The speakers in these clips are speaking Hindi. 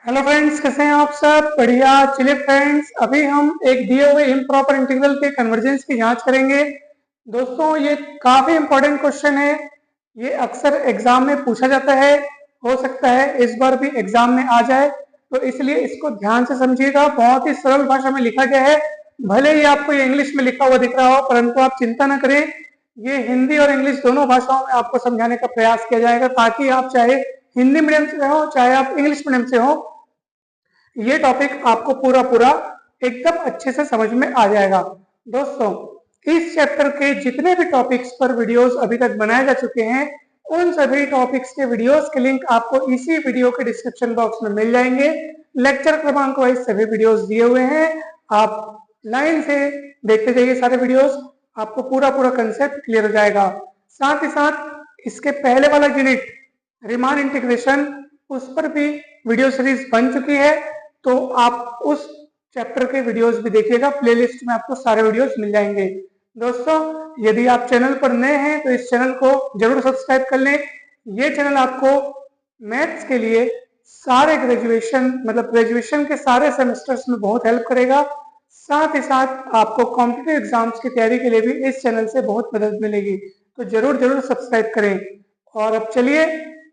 हेलो फ्रेंड्स, कैसे हैं आप सब? बढ़िया। चलिए फ्रेंड्स, अभी हम एक दिए हुए इम्प्रॉपर इंटीग्रल के कन्वर्जेंस की जांच करेंगे। दोस्तों, ये काफी इंपॉर्टेंट क्वेश्चन है। ये अक्सर एग्जाम में पूछा जाता है। हो सकता है इस बार भी एग्जाम में आ जाए, तो इसलिए इसको ध्यान से समझिएगा। बहुत ही सरल भाषा में लिखा गया है। भले ही आपको ये इंग्लिश में लिखा हुआ दिख रहा हो, परंतु आप चिंता न करें। ये हिंदी और इंग्लिश दोनों भाषाओं में आपको समझाने का प्रयास किया जाएगा, ताकि आप चाहे हिंदी मीडियम से हो चाहे आप इंग्लिश मीडियम से हो, ये टॉपिक आपको पूरा पूरा एकदम अच्छे से समझ में आ जाएगा। दोस्तों, इस चैप्टर के जितने भी टॉपिक्स पर वीडियोस अभी तक बनाए जा चुके हैं, उन सभी टॉपिक्स के वीडियोस के लिंक आपको इसी वीडियो के डिस्क्रिप्शन बॉक्स में मिल जाएंगे। लेक्चर क्रमांक वाइज सभी वीडियोस दिए हुए हैं। आप लाइन से देखते जाइए सारे वीडियोस, आपको पूरा पूरा कंसेप्ट क्लियर हो जाएगा। साथ ही साथ इसके पहले वाला यूनिट रीमान इंटीग्रेशन, उस पर भी वीडियो सीरीज बन चुकी है, तो आप उस चैप्टर के वीडियोस भी देखिएगा। प्लेलिस्ट में आपको सारे वीडियोस मिल जाएंगे। दोस्तों, यदि आप चैनल पर नए हैं तो इस चैनल को जरूर सब्सक्राइब कर लें। ये चैनल आपको मैथ्स के लिए सारे ग्रेजुएशन के सारे सेमेस्टर्स में बहुत हेल्प करेगा। साथ ही साथ आपको कॉम्पिटिटिव एग्जाम्स की तैयारी के लिए भी इस चैनल से बहुत मदद मिलेगी, तो जरूर जरूर सब्सक्राइब करें। और अब चलिए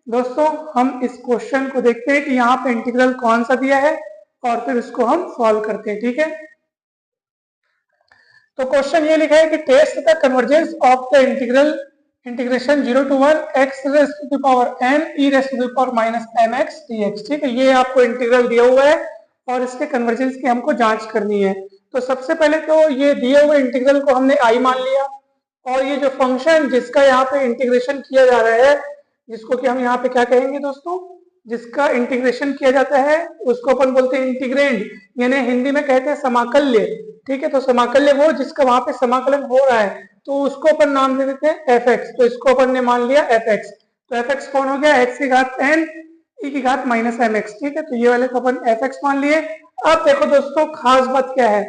दोस्तों, हम इस क्वेश्चन को देखते हैं कि यहाँ पे इंटीग्रल कौन सा दिया है, और फिर इसको हम सॉल्व करते हैं। ठीक है, तो क्वेश्चन ये लिखा है कि test the convergence of the integration 0 to 1 x raised to the power n e raised to the power minus mx dx। ठीक है, ये आपको इंटीग्रल दिया हुआ है और इसके कन्वर्जेंस की हमको जांच करनी है। तो सबसे पहले तो ये दिए हुए इंटीग्रल को हमने i मान लिया, और ये जो फंक्शन जिसका यहाँ पे इंटीग्रेशन किया जा रहा है, जिसको कि हम यहाँ पे क्या कहेंगे दोस्तों, जिसका इंटीग्रेशन किया जाता है उसको अपन बोलते हैं इंटीग्रेंड, यानी हिंदी में कहते हैं समाकल्य। ठीक है, तो समाकल्य वो जिसका वहां पे समाकलन हो रहा है, तो उसको अपन नाम दे देते हैं एफ एक्स। तो इसको अपन ने मान लिया एफ एक्स। तो एफ एक्स कौन हो गया? एक्स की घात एन ई की घात माइनस एम एक्स। ठीक है, तो ये वाले को अपन एफ एक्स मान लिए। अब देखो दोस्तों, खास बात क्या है,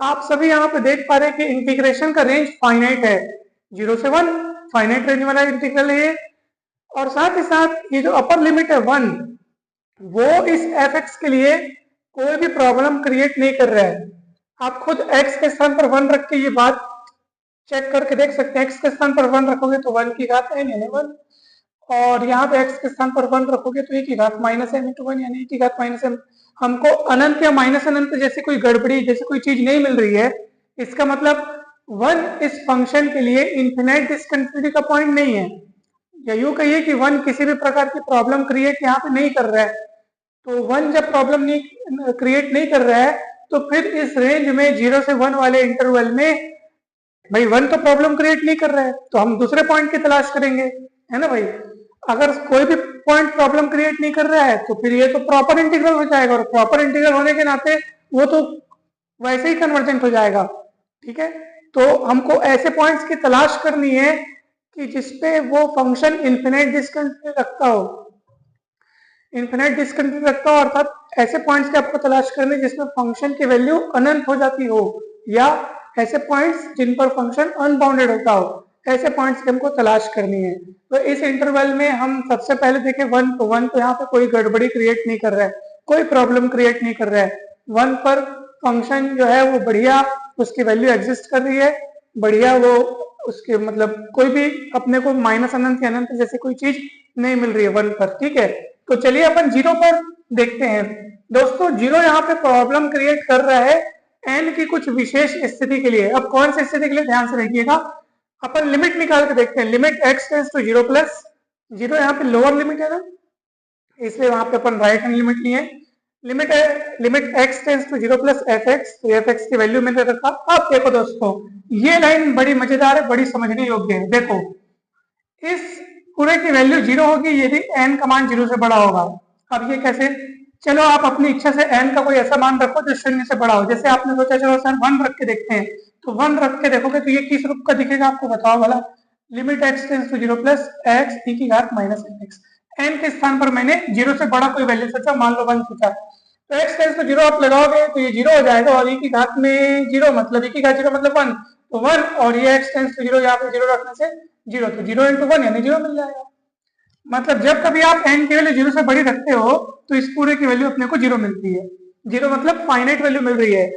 आप सभी यहाँ पे देख पा रहे हैं कि इंटीग्रेशन का रेंज फाइनाइट है, 0 से 1 फाइनाइट रेंज वाला इंटीग्रल है। और साथ ही साथ ये जो अपर लिमिट है 1, वो इस एफ एक्स के लिए कोई भी प्रॉब्लम क्रिएट नहीं कर रहा है। आप खुद x के स्थान पर 1 रख के ये बात चेक करके देख सकते हैं। x के स्थान पर 1 रखोगे तो 1 की घात n यानी 1, और यहाँ पे x के स्थान पर 1 रखोगे तो e की घात माइनस m इंटू 1 यानी e की घात माइनस m। हमको अनंत या माइनस अनंत जैसे कोई गड़बड़ी, जैसे कोई चीज नहीं मिल रही है। इसका मतलब 1 इस फंक्शन के लिए इन्फिनाइट डिस्कंटिन्यूटी का पॉइंट नहीं है, या यूं कहिए कि 1 किसी भी प्रकार की प्रॉब्लम क्रिएट यहाँ पे नहीं कर रहा है। तो 1 जब प्रॉब्लम नहीं क्रिएट नहीं कर रहा है, तो फिर इस रेंज में 0 से 1 वाले इंटरवल में भाई 1 तो प्रॉब्लम क्रिएट नहीं कर रहा है, तो हम दूसरे पॉइंट की तलाश करेंगे, है ना भाई। अगर कोई भी पॉइंट प्रॉब्लम क्रिएट नहीं कर रहा है, तो फिर ये तो प्रॉपर इंटीग्रल हो जाएगा, और प्रॉपर इंटीग्रल होने के नाते वो तो वैसे ही कन्वर्जेंट हो जाएगा। ठीक है, तो हमको ऐसे पॉइंट्स की तलाश करनी है कि जिसपे वो फंक्शन इन्फिनिट डिस्कंटिन्यूटी रखता हो। इन्फिनिट डिस्कंटिन्यूटी रखता हो अर्थात ऐसे पॉइंट्स की आपको तलाश करनी जिसमें फंक्शन की वैल्यू अनंत हो जाती हो, या ऐसे पॉइंट्स जिन पर फंक्शन अनबाउंडेड होता हो, ऐसे पॉइंट्स की हमको तलाश करनी है। तो इस इंटरवल में हम सबसे पहले देखें 1 तो 1 तो यहाँ पे कोई गड़बड़ी क्रिएट नहीं कर रहा है, कोई प्रॉब्लम क्रिएट नहीं कर रहा है। 1 पर फंक्शन जो है वो बढ़िया, उसकी वैल्यू एग्जिस्ट कर रही है, बढ़िया वो उसके मतलब कोई भी अपने को माइनस अनंत या अनंत जैसी कोई चीज नहीं मिल रही है 1 पर। ठीक है, तो चलिए अपन 0 पर देखते हैं। दोस्तों, 0 यहाँ पे प्रॉब्लम क्रिएट कर रहा है n की कुछ विशेष स्थिति के लिए। अब कौन सी स्थिति के लिए, ध्यान से देखिएगा। अपन लिमिट निकाल के देखते हैं। Limit x tends to 0 plus 0, यहाँ पे लोअर लिमिट है ना, इसलिए वहां पे अपन राइट हैंड लिमिट लिए। लिमिट है limit x tends to 0 plus F X, तो एफ एक्स की वैल्यू मैंने रखा। अब देखो दोस्तों, ये लाइन बड़ी मजेदार है, बड़ी समझने योग्य है। देखो, इस पूरे की वैल्यू 0 होगी यदि n का मान 0 से बड़ा होगा। अब ये कैसे? चलो आप अपनी इच्छा से n का कोई ऐसा मान रखो जो 0 से बड़ा हो। जैसे आपने सोचा चलो सर 1 रख के देखते हैं, तो 1 रख के देखोगे तो ये किस रूप का दिखेगा आपको बताओ भला। Limit x tends to 0 plus X e की घात माइनस एक्स। n के स्थान पर मैंने 0 से बड़ा कोई वैल्यू सोचा, मान लो 1 सोचा, तो x टेंड्स टू 0 आप लगाओगे तो ये 0 हो जाएगा, और e की घात में 0 मतलब e की घात 0 मतलब 1, तो 1, और ये x टेंड्स टू 0 यहाँ पे 0 रखने से 0, तो 0 इंटू 1 यानी 0 मिल जाएगा। मतलब जब कभी आप n की वैल्यू 0 से बड़ी रखते हो तो इस पूरे की वैल्यू अपने को 0 मिलती है। 0 मतलब फाइनाइट वैल्यू मिल रही है।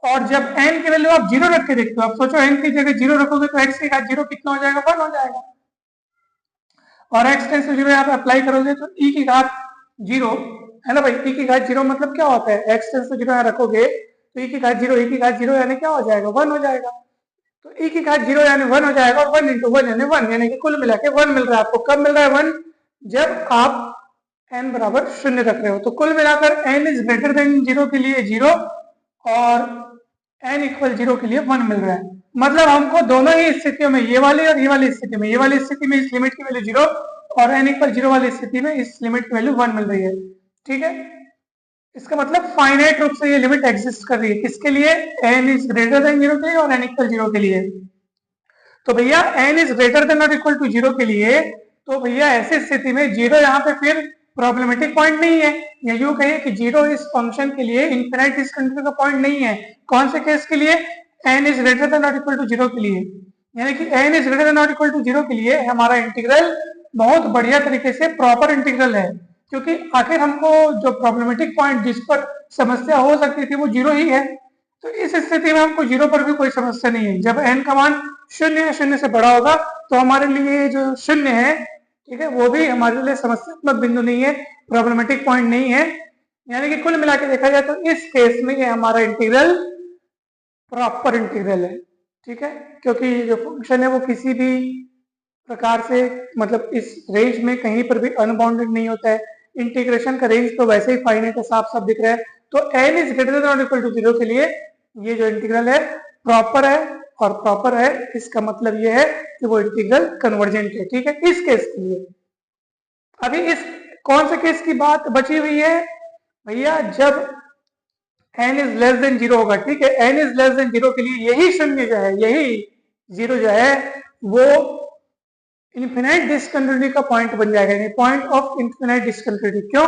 और जब n की वैल्यू आप 0 रख के देखते हो, आप सोचो n की जगह 0 रखोगे तो x की घात 0 कितना हो जाएगा, 1 हो जाएगा। और x टेंस टू 0 यहाँ पे अप्लाई करोगे तो e की घात 0 है ना भाई। e की घात 0 मतलब क्या होता है, x टेंस टू 0 यहाँ रखोगे तो e की घात 0, e की घात 0 यानी क्या हो जाएगा, 1 हो जाएगा। तो e की घात 0 यानी 1 हो जाएगा, और 1 इंटू 1 यानी 1, यानी कि कुल मिला के 1 मिल रहा है आपको। कब मिल रहा है 1, जब आप n बराबर 0 रख रहे हो। तो कुल मिलाकर n इज ग्रेटर देन 0 के लिए 0 और n इक्वल 0 के लिए 1 मिल रहा है। मतलब हमको दोनों ही स्थितियों में, ये वाली और ये वाली स्थिति में, ये वाली स्थिति में इस लिमिट की वैल्यू 0 और n इक्वल 0 वाली स्थिति में इस लिमिट की वैल्यू 1 मिल रही है। ठीक है, इसका मतलब फाइनाइट रूप से ये लिमिट एग्जिस्ट कर रही है। किसके लिए, n इज ग्रेटर देन 0 के लिए और n इक्वल 0 के लिए। तो भैया n इज ग्रेटर देन और इक्वल टू 0 के लिए, तो भैया ऐसी स्थिति में 0 यहाँ पे फिर प्रॉब्लमेटिक पॉइंट नहीं है, या यूं कहिए कि 0 इस फंक्शन के लिए इनफिनाइट डिस्कंटिन्यूटी का पॉइंट नहीं है। कौन से केस के लिए, n इज ग्रेटर देन और इक्वल टू 0 के लिए। यानी कि n इज ग्रेटर देन और इक्वल टू 0 के लिए हमारा इंटीग्रल बहुत बढ़िया तरीके से प्रॉपर इंटीग्रल है, क्योंकि आखिर हमको जो प्रॉब्लमेटिक पॉइंट जिस पर समस्या हो सकती थी वो 0 ही है। तो इस स्थिति में हमको 0 पर भी कोई समस्या नहीं है। जब n का मान 0 या 0 से बड़ा होगा तो हमारे लिए जो 0 है, ठीक है, वो भी हमारे लिए समस्यात्मक बिंदु नहीं है, प्रॉब्लमेटिक पॉइंट नहीं है। यानी कि कुल मिला के देखा जाए तो इस केस में ये हमारा इंटीग्रल प्रॉपर इंटीग्रल है। ठीक है, क्योंकि जो फंक्शन है वो किसी भी प्रकार से, मतलब इस रेंज में कहीं पर भी अनबाउंडेड नहीं होता है। इंटीग्रेशन का रेंज तो वैसे ही फाइनाइट है, साफ साफ दिख रहा है। तो n इज ग्रेटर देन और इक्वल टू 0 के लिए ये जो इंटीग्रल है प्रॉपर है, और प्रॉपर है इसका मतलब ये है कि वो इंटीग्रल कन्वर्जेंट है। ठीक है, इस केस के लिए। अभी इस कौन से केस की बात बची हुई है भैया, जब n इज लेस देन 0 होगा। ठीक है, n इज लेस देन 0 के लिए यही शून्य जो है, यही 0 जो है वो इन्फिनाइट डिस्कंटिन्यूटी का पॉइंट बन जाएगा, यानी पॉइंट ऑफ इन्फिनाइट डिस्कंटिन्यूटी। क्यों,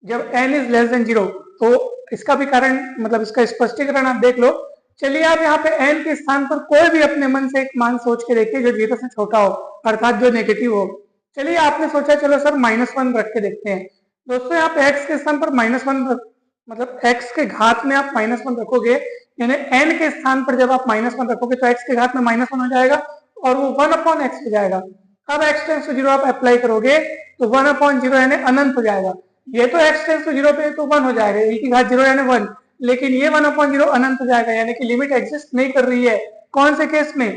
जब n इज लेस देन 0, तो इसका भी कारण, मतलब इसका स्पष्टीकरण आप देख लो। चलिए आप यहाँ पे n के स्थान पर कोई भी अपने मन से एक मान सोच के देखिए जो 0 से छोटा हो, अर्थात जो नेगेटिव हो। चलिए आपने सोचा चलो सर -1 रख के देखते हैं। दोस्तों यहाँ पे x के स्थान पर -1, मतलब x के घात में आप -1 रखोगे, यानी n के स्थान पर जब आप -1 रखोगे तो x के घात में -1 हो जाएगा और वो 1/x हो जाएगा। अब x टेंस टू 0 आप अप्लाई करोगे तो 1/0 यानी अनंत हो जाएगा। ये तो x टेंस टू 0 पे तो 1 हो जाएगा, e की घात 0 यानी 1, लेकिन ये 1/0 अनंत हो जाएगा, यानी कि लिमिट एग्जिस्ट नहीं कर रही है। कौन से केस में,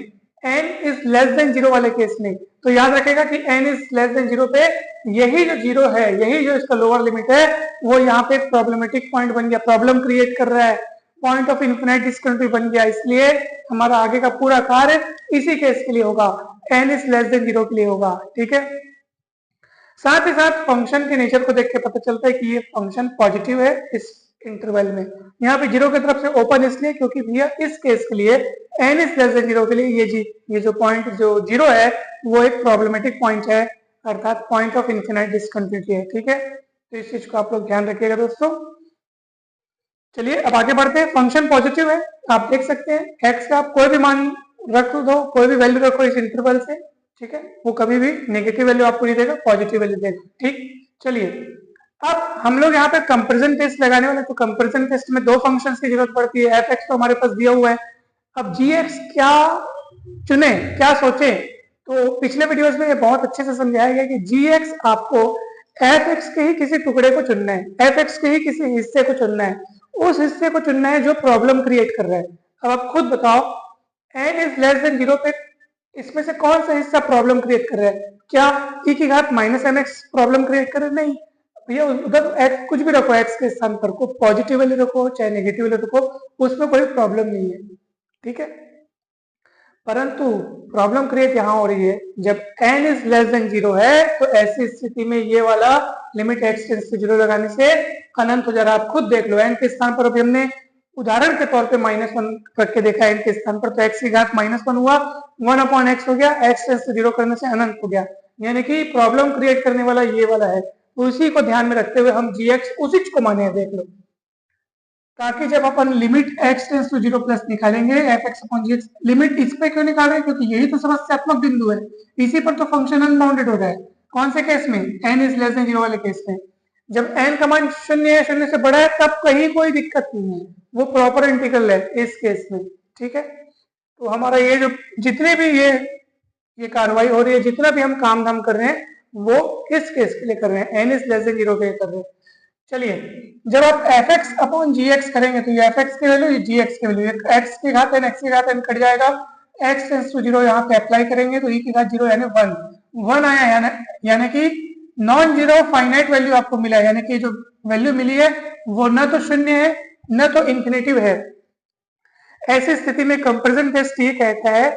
n इज लेस देन 0 वाले केस में। तो याद रखेगा कि n इज लेस देन 0 पे यही जो 0 है, यही जो इसका लोअर लिमिट है, वो यहाँ पे एक प्रॉब्लमेटिक पॉइंट बन गया, प्रॉब्लम क्रिएट कर रहा है, पॉइंट ऑफ इन्फिनाइट डिस्कंटिन्यूटी बन गया। इसलिए हमारा आगे का पूरा कार्य इसी केस के लिए होगा, n इज लेस देन 0 के लिए होगा। ठीक है, साथ ही साथ फंक्शन के नेचर को देख के पता चलता है कि ये फंक्शन पॉजिटिव है इस इंटरवल में। यहाँ पे 0 की तरफ से ओपन इसलिए क्योंकि भैया इस केस के लिए n इज लेस देन 0 के लिए ये जो पॉइंट जो 0 है वो एक प्रॉब्लमेटिक पॉइंट है, अर्थात पॉइंट ऑफ इन्फिनाइट डिस्कंटिन्यूटी है। ठीक है, तो इस चीज को आप लोग ध्यान रखिएगा दोस्तों। चलिए अब आगे बढ़ते हैं। फंक्शन पॉजिटिव है, आप देख सकते हैं x का आप कोई भी मान रख दो, कोई भी वैल्यू रखो इस इंटरवल से, ठीक है, वो कभी भी नेगेटिव वैल्यू आपको नहीं देगा, पॉजिटिव वैल्यू देगा। ठीक, चलिए अब हम लोग यहाँ पे कंपैरिजन टेस्ट लगाने वाले। तो कंपैरिजन टेस्ट में दो फंक्शंस की जरूरत पड़ती है। f(x) तो हमारे पास दिया हुआ है, अब g(x) क्या चुने, क्या सोचे। तो पिछले वीडियोस में ये बहुत अच्छे से समझाया गया कि g(x) आपको f(x) के ही किसी टुकड़े को चुनना है, f(x) के ही किसी हिस्से को चुनना है, उस हिस्से को चुनना है जो प्रॉब्लम क्रिएट कर रहा है। अब आप खुद बताओ, n इज लेस देन 0 पे इसमें से कौन सा हिस्सा प्रॉब्लम क्रिएट कर रहा है? क्या e की घात -mx प्रॉब्लम क्रिएट कर रहा है? नहीं भैया, उधर x कुछ भी रखो, x के स्थान पर को पॉजिटिव वैल्यू रखो चाहे नेगेटिव वैल्यू रखो, उसमें कोई प्रॉब्लम नहीं है। ठीक है, परंतु प्रॉब्लम क्रिएट यहाँ हो रही है जब n इज लेस देन 0 है, तो ऐसी स्थिति में ये वाला लिमिट x टेंड्स टू 0 लगाने से अनंत हो जा रहा है। आप खुद देख लो, n के स्थान पर अभी हमने उदाहरण के तौर पे -1 रख के देखा, n के स्थान पर, तो x की घात -1 हुआ, 1/x हो गया, x टेंड्स टू 0 करने से अनंत हो गया, यानी कि प्रॉब्लम क्रिएट करने वाला ये वाला है। तो उसी को ध्यान में रखते हुए हम g(x) उसी को माने हैं, देख लो, ताकि जब अपन limit x tends to 0 plus निकालेंगे f(x)(gx), लिमिट इस पे क्यों निकालें, क्योंकि यही तो समस्यात्मक बिंदु है, इसी पर तो फंक्शन अनबाउंडेड हो रहा है। कौन से केस में? n इज लेस देन 0 वाले केस में। जब n का मान 0 है, 0 से बड़ा है, तब कहीं कोई दिक्कत नहीं है, वो प्रॉपर इंटीग्रल है इस केस में। ठीक है, तो हमारा ये जो जितने भी ये कार्रवाई हो रही है, जितना भी हम काम धाम कर रहे हैं, वो किस केस के लिए कर रहे हैं? n इज लेस देन 0 के लिए कर रहे हैं। चलिए, जब आप एफ एक्स अपॉन जी एक्स करेंगे तो ये एफ एक्स की वैल्यू, ये जी एक्स की वैल्यू, एक्स की घात एन, एक्स की घात एन कट जाएगा, एक्स टेंस टू 0 यहाँ पे अप्लाई करेंगे तो ई की घात 0 यानी 1 1 आया, यानी कि नॉन जीरो फाइनाइट वैल्यू आपको मिला है, यानी कि जो वैल्यू मिली है वो न तो शून्य है न तो इंफिनिटिव है। ऐसी स्थिति में कंपैरिजन टेस्ट ये कहता है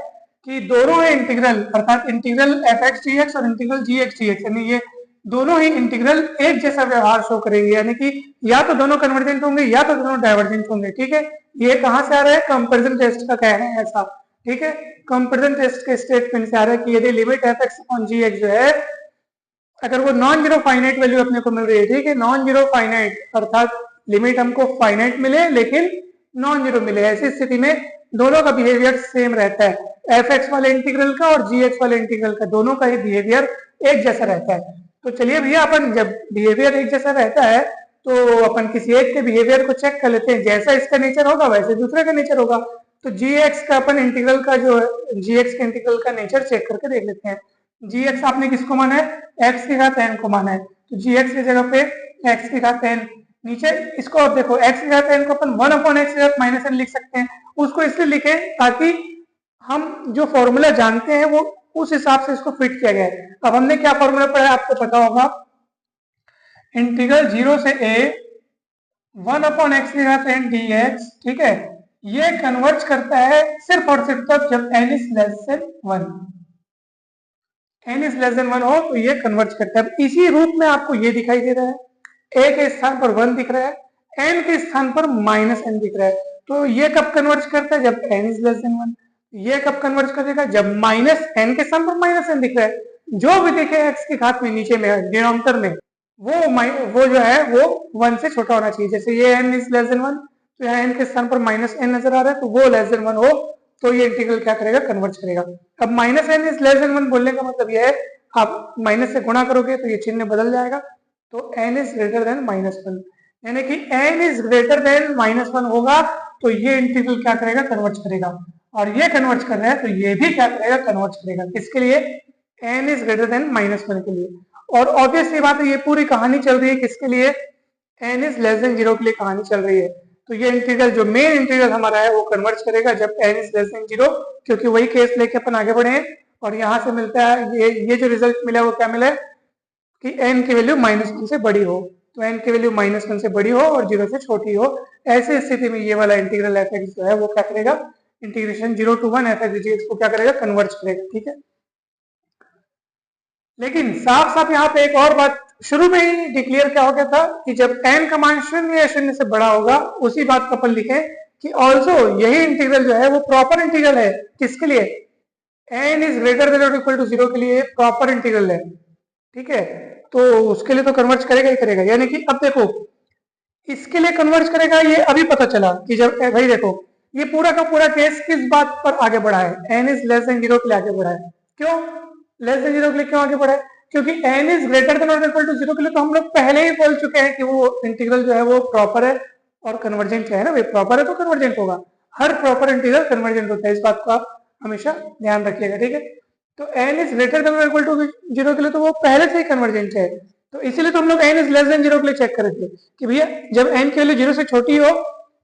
कि दोनों इंटीग्रल, अर्थात integral F x D x और इंटीग्रल जी एक्स डी एक्स, यानी ये दोनों ही इंटीग्रल एक जैसा व्यवहार शो करेंगे, यानी कि या तो दोनों कन्वर्जेंट होंगे या तो दोनों डाइवर्जेंट होंगे। ठीक है, ये कहां से आ रहा है? कंपैरिजन टेस्ट का कहना है ऐसा। ठीक है, कंपैरिजन टेस्ट के स्टेटमेंट से आ रहा है कि यदि लिमिट एफ एक्स अपॉन जी एक्स जो है, अगर वो नॉन जीरो फाइनाइट वैल्यू अपने को मिल रही है, ठीक है, नॉन जीरो फाइनाइट अर्थात लिमिट हमको फाइनाइट मिले लेकिन नॉन जीरो मिले, ऐसी स्थिति में दोनों का बिहेवियर सेम रहता है, एफ एक्स वाले इंटीग्रल का और जी एक्स वाले इंटीग्रल का, दोनों का ही बिहेवियर एक जैसा रहता है। तो चलिए भैया, अपन जब बिहेवियर एक जैसा रहता है तो अपन किसी एक के बिहेवियर को चेक कर लेते हैं, जैसा इसका नेचर होगा वैसे दूसरे का नेचर होगा। तो जी एक्स का अपन इंटीग्रल का जो जी एक्स के इंटीग्रल का नेचर चेक करके देख लेते हैं। जी एक्स आपने किसको माना है? एक्स की घात एन को माना है, तो जी एक्स की जगह पे एक्स की घात एन, नीचे इसको आप देखो, एक्स की घात एन को अपन 1 अपॉन एक्स की घात माइनस एन लिख सकते हैं। उसको इसलिए लिखे ताकि हम जो फॉर्मूला जानते हैं वो उस हिसाब से इसको फिट किया गया है। अब हमने क्या फॉर्मूला पढ़ा है आपको पता होगा, इंटीग्रल 0 से a 1 अपॉन एक्स की घात एन डी एक्स। ठीक है, ये कन्वर्ज करता है सिर्फ और सिर्फ तब जब n is less than 1, n is less than 1 हो तो ये कन्वर्ज करता है। इसी रूप में आपको ये दिखाई दे रहा है, a के स्थान पर 1 दिख रहा है, n के स्थान पर माइनस n दिख रहा है, तो ये कब कन्वर्ज करता है? जब n इज लेस देन 1। ये कब कन्वर्ज करेगा? जब माइनस n के स्थान पर माइनस n दिख रहा है, जो भी दिखे x की घात में नीचे में डिनोमिनेटर में, वो जो है वो 1 से छोटा होना चाहिए। जैसे ये n इज लेस देन 1 तो यहाँ n के स्थान पर माइनस n नजर आ रहा है, तो वो लेस देन 1 हो तो ये इंटीग्रल क्या करेगा? कन्वर्ज करेगा। अब minus n is less than 1 बोलने का मतलब ये है, आप माइनस से गुणा करोगे तो ये चिन्ह बदल जाएगा, तो n is greater than minus 1, यानी कि n is greater than minus 1 होगा तो ये इंटीग्रल क्या करेगा? कन्वर्ज करेगा। और ये कन्वर्ज कर रहा है तो ये भी क्या करेगा? कन्वर्ज करेगा। किसके लिए? n is greater than minus 1 के लिए। और ऑब्वियसली बात है, ये पूरी कहानी चल रही है किसके लिए? n इज लेस देन 0 के लिए कहानी चल रही है। तो ये इंटीग्रल जो मेन इंटीग्रल हमारा है वो कन्वर्ज करेगा जब n इज लेस देन 0, क्योंकि वही केस लेके अपन आगे बढ़े हैं। और यहाँ से मिलता है ये जो रिजल्ट मिला वो क्या मिला है कि n की वैल्यू माइनस 1 से बड़ी हो, तो n की वैल्यू माइनस 1 से बड़ी हो और 0 से छोटी हो। ऐसी स्थिति में ये वाला इंटीग्रल एफ एक्स जो है वो क्या करेगा? इंटीग्रेशन 0 to 1 एफ एक्स को क्या करेगा? कन्वर्ज करेगा। ठीक है, लेकिन साफ साफ यहाँ पे एक और बात शुरू में ही डिक्लेयर क्या हो गया था कि जब n का मान 0 या 0 से बड़ा होगा, उसी बात को अपन लिखे कि ऑल्सो यही इंटीग्रल जो है वो प्रॉपर इंटीग्रल है। किसके लिए? n इज ग्रेटर देन और इक्वल टू 0 के लिए प्रॉपर इंटीग्रल है। ठीक है, तो उसके लिए तो कन्वर्ज करेगा ही करेगा। यानी कि अब देखो, इसके लिए कन्वर्ज करेगा ये अभी पता चला कि जब भाई देखो, ये पूरा का पूरा केस किस बात पर आगे बढ़ा है? n इज लेस देन 0 के लिए आगे बढ़ा है। क्यों लेस देन 0 के लिए क्यों आगे बढ़ा है? क्योंकि n इज ग्रेटर देन और इक्वल टू 0 के लिए तो हम लोग पहले ही बोल चुके हैं कि वो इंटीग्रल जो है वो प्रॉपर है और कन्वर्जेंट है ना भाई, प्रॉपर है तो कन्वर्जेंट होगा। हर प्रॉपर इंटीग्रल कन्वर्जेंट होता है, इस बात को आप हमेशा ध्यान रखिएगा। ठीक है, तो n इज ग्रेटर देन और इक्वल टू 0 के लिए तो वो पहले से ही कन्वर्जेंट है, तो इसीलिए तो हम लोग n इज लेस देन 0 के लिए चेक कर रहे थे कि भैया जब n की वैल्यू 0 से छोटी हो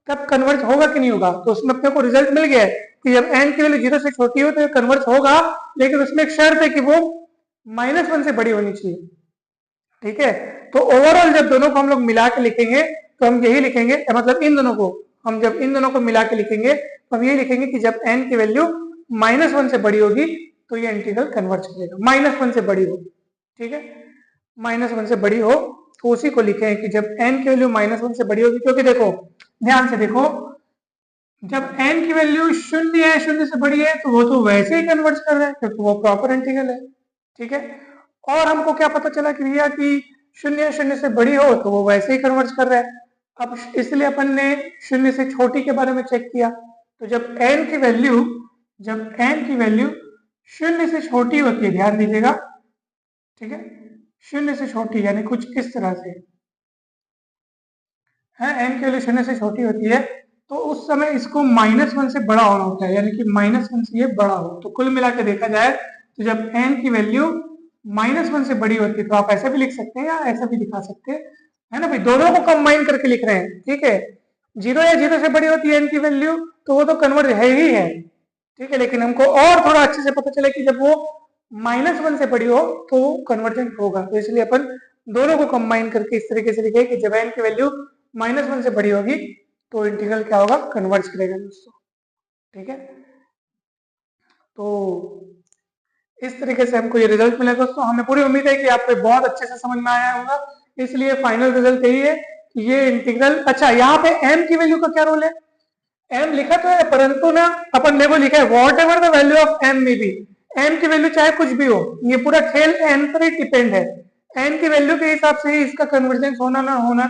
तब कन्वर्ज होगा कि नहीं होगा। तो उसमें अपने को रिजल्ट मिल गया है कि जब n की वैल्यू 0 से छोटी हो तो ये कन्वर्ज होगा, लेकिन उसमें एक शर्त है कि वो माइनस 1 से बड़ी होनी चाहिए। ठीक है, तो ओवरऑल जब दोनों को हम लोग मिला के लिखेंगे तो हम यही लिखेंगे, मतलब इन दोनों को हम जब इन दोनों को मिला के लिखेंगे तो हम यही लिखेंगे कि जब n की वैल्यू माइनस 1 से बड़ी होगी तो ये इंटीग्रल कन्वर्ज करेगा। माइनस 1 से बड़ी हो, ठीक है, माइनस 1 से बड़ी हो तो उसी को लिखे हैं कि जब n की वैल्यू माइनस 1 से बड़ी होगी। क्योंकि देखो ध्यान से देखो, जब n की वैल्यू 0 है, 0 से बड़ी है, तो वो तो वैसे ही कन्वर्ज कर रहा है क्योंकि वो प्रॉपर इंटीग्रल है। ठीक है, और हमको क्या पता चला कि भैया कि 0 0 से बड़ी हो तो वो वैसे ही कन्वर्ज कर रहा है। अब इसलिए अपन ने 0 से छोटी के बारे में चेक किया, तो जब n की वैल्यू 0 से छोटी होती है, ध्यान दीजिएगा, ठीक है, शून्य से छोटी, यानी कुछ इस तरह से है, n की वैल्यू शून्य से छोटी होती है, तो उस समय इसको -1 से बड़ा होना होता है, यानी कि -1 से ये बड़ा हो। तो कुल मिला के देखा जाए तो जब n की वैल्यू -1 से बड़ी होती है तो आप ऐसे भी लिख सकते हैं या ऐसा भी दिखा सकते हैं, है ना भाई, दोनों को कंबाइन करके लिख रहे हैं, ठीक है। 0 या 0 से बड़ी होती है n की वैल्यू तो वो तो कन्वर्ज है ही है, ठीक है, लेकिन हमको और थोड़ा अच्छे से पता चले कि जब वो -1 से बड़ी हो तो वो कन्वर्जेंट होगा, तो इसलिए अपन दोनों को कंबाइन करके इस तरीके से लिखे कि जब n की वैल्यू -1 से बड़ी होगी तो इंटीग्रल क्या होगा, कन्वर्ज करेगा दोस्तों, ठीक है। तो इस तरीके से हमको ये रिजल्ट मिला दोस्तों। हमें पूरी उम्मीद है कि आपको बहुत अच्छे से समझ में आया होगा, इसलिए फाइनल रिजल्ट यही है कि ये इंटीग्रल, अच्छा यहाँ पे m की वैल्यू का क्या रोल है, m लिखा तो है परंतु ना अपन ने वो लिखा है what ever the value of m में बी, m की वैल्यू चाहे कुछ भी हो, ये पूरा खेल n पर ही डिपेंड है, n की वैल्यू के हिसाब से ही इसका कन्वर्जेंस होना ना होना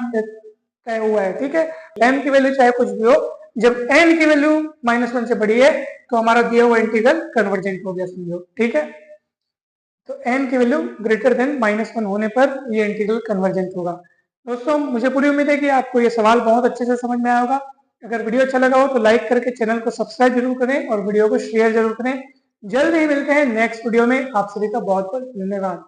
तय हुआ है, ठीक है। m की वैल्यू चाहे कुछ भी हो, जब n की वैल्यू -1 से बड़ी है तो हमारा दिया हुआ इंटीग्रल कन्वर्जेंट हो गया समझो, ठीक है। तो n की वैल्यू ग्रेटर देन -1 होने पर ये इंटीग्रल कन्वर्जेंट होगा। दोस्तों मुझे पूरी उम्मीद है कि आपको ये सवाल बहुत अच्छे से समझ में आया होगा। अगर वीडियो अच्छा लगा हो तो लाइक करके चैनल को सब्सक्राइब जरूर करें और वीडियो को शेयर जरूर करें। जल्द ही मिलते हैं नेक्स्ट वीडियो में, आप सभी का बहुत बहुत धन्यवाद।